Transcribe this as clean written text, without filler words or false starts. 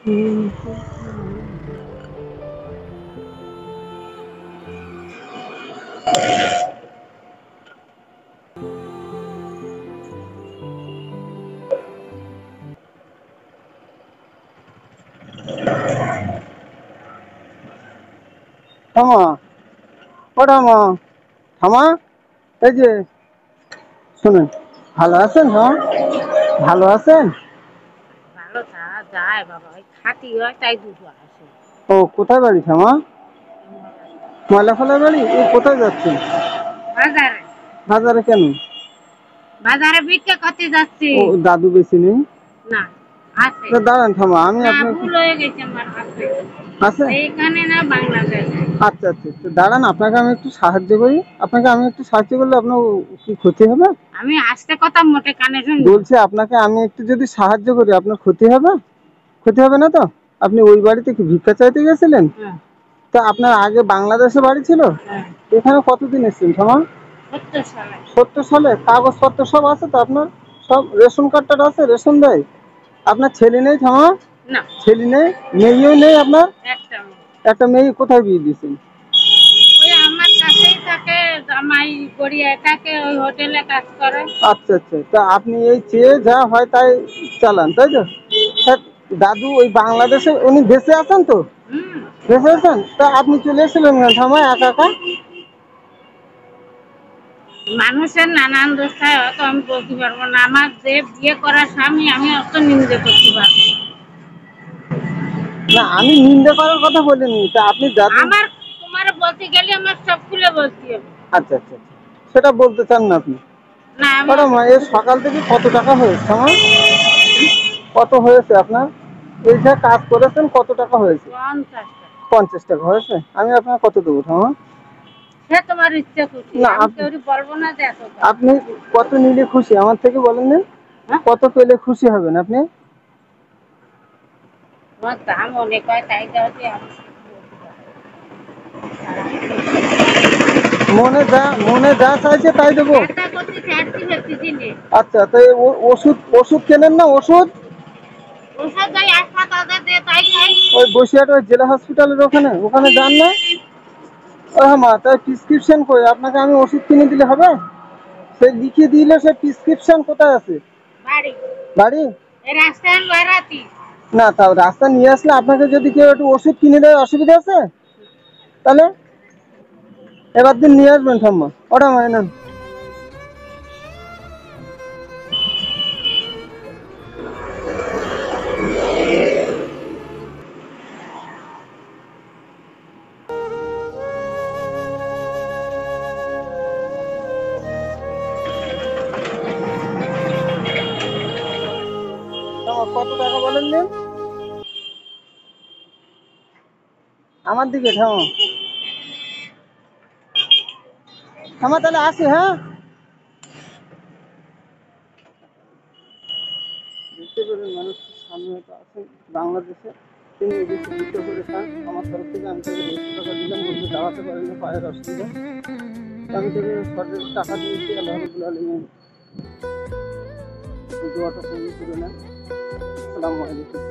থামা, ও থামা, থামা, এই যে শুনুন, ভালো আছেন? হ্যাঁ, ভালো আছেন? ভালো থাকা যায় বাবা, ওই খাটি হয় তাই দুটো আসে। ও কোথায় বাড়ি থামা? ময়লা বাড়ি। ও কোথায় যাচ্ছেন? বাজারে। বাজারে কেন? বাজারে বিক্রি করতে যাচ্ছি। ও দাদু বেশি নেই? না, আছে। তো দাঁড়ান থামা, আমি না, আপনাকে ভুল হয়ে গেছে আমার হাতে। আছে? এইখানে না, বাংলাদেশে। আচ্ছা আচ্ছা, তো দাঁড়ান, আপনাকে আমি একটু সাহায্য করি। আপনাকে আমি একটু সাহায্য করলে আপনার কি ক্ষতি হবে? আমি আস্তে কথা মোটে কানে শুনি। বলছি আপনাকে আমি একটু যদি সাহায্য করি আপনার ক্ষতি হবে? ক্ষতি হবে না তো? আপনি ওই বাড়িতে কি ভিক্ষা চাইতে গেছিলেন? হ্যাঁ, তো আপনার আগে বাংলাদেশে বাড়ি ছিল? হ্যাঁ। এখানে কতদিন এসেছেন থামা? 70 সালে। 70 সালে? কাগজপত্র সব আছে তো আপনার? সব রেশন কার্ডটা আছে? রেশন দেয়? আপনার ছেলে নেই থামা? না, ছেলে নেই, মেয়েও নেই আপনার? একটা মেয়ে। একটা মেয়ে কোথায় বিয়ে দিয়েছেন? ওই আমার কাছেই থাকে, জামাই গড়িয়ায় থাকে, ওই হোটেলে কাজ করে। আচ্ছা আচ্ছা, তা আপনি এই চেয়ে যা হয় তাই চালান, তাই তো? তা দাদু ওই বাংলাদেশে উনি বেঁচে আছেন তো? হুম। বেঁচে আছেন? তা আপনি চলে এসেছিলেন কেন থামা একা একা? মানুষের নানান দোষ থাকে, অত আমি বলতে পারবো না। আমার যে বিয়ে করা স্বামী, আমি অত নিন্দে করতে পারবো না। না, আমি নিন্দা করার কথা বলিনি, তা আপনি দাদু। আমার তোমার বলতে গেলে আমার সব খুলে বলতে হবে। আচ্ছা আচ্ছা আচ্ছা, সেটা বলতে চান না আপনি? না, আমি ম্যাডাম এর সকাল থেকে কত টাকা হয়েছে আমার? কত হয়েছে আপনার? এই যে কাজ করেছেন কত টাকা হয়েছে? 50 টাকা। 50 টাকা হয়েছে। আমি আপনার কত দেবো থামা? সে তোমার ইচ্ছা খুশি, না, আমি কেউ বলবো না যে এত টাকা। আপনি কত নিলে খুশি আমার থেকে বলেন না? হ্যাঁ? কত পেলে খুশি হবেন আপনি? তোমার দাম অনেক হয়, তাই দাও যে আমি মনে যা চাইছে তাই দেবো। চেষ্টা করতে চাচ্ছি ভেবছি জিনিস। আচ্ছা, তাই ওষুধ ওষুধ কেনেন না? ওষুধ ওষুধ যাই হাসপাতালে দিয়ে তাই খাই। ওই বসিরহাট ওই জেলা হসপিটালের ওখানে ওখানে যান না? ও মা, তাই প্রেসক্রিপশন কই? আপনাকে আমি ওষুধ কিনে দিলে হবে? সে লিখে দিলে সে প্রেসক্রিপশন কোথায় আছে? বাড়ি। বাড়ি? এই রাস্তায় আমি বাড়াতি। না, তাও রাস্তা নিয়ে আসলে আপনাকে যদি কেউ একটু ওষুধ কিনে দেয় অসুবিধা আছে? তাহলে এবার দিন নিয়ে আসবেন ঠাম্মা, ওটা মানে নেন। কত টাকা বলেন দিন আমার দিকে থামো। থামা, তাহলে আসি। হ্যাঁ, দেখতে পারেন মানুষ সামনে হয়তো আছেন বাংলাদেশে, তিনি এদেশে যুদ্ধ করে খান। আমার তরফ থেকে আমি তাকে 100 টাকা দিলাম, বলতে দাঁড়াতে পারেন না, পায়ের অসুবিধা। আমি তাকে সরকারের টাকা দিয়েছি, আল্লাহ রাব্বুল আলামিন দোয়াটা কবুল করে নেন। আসসালামু আলাইকুম।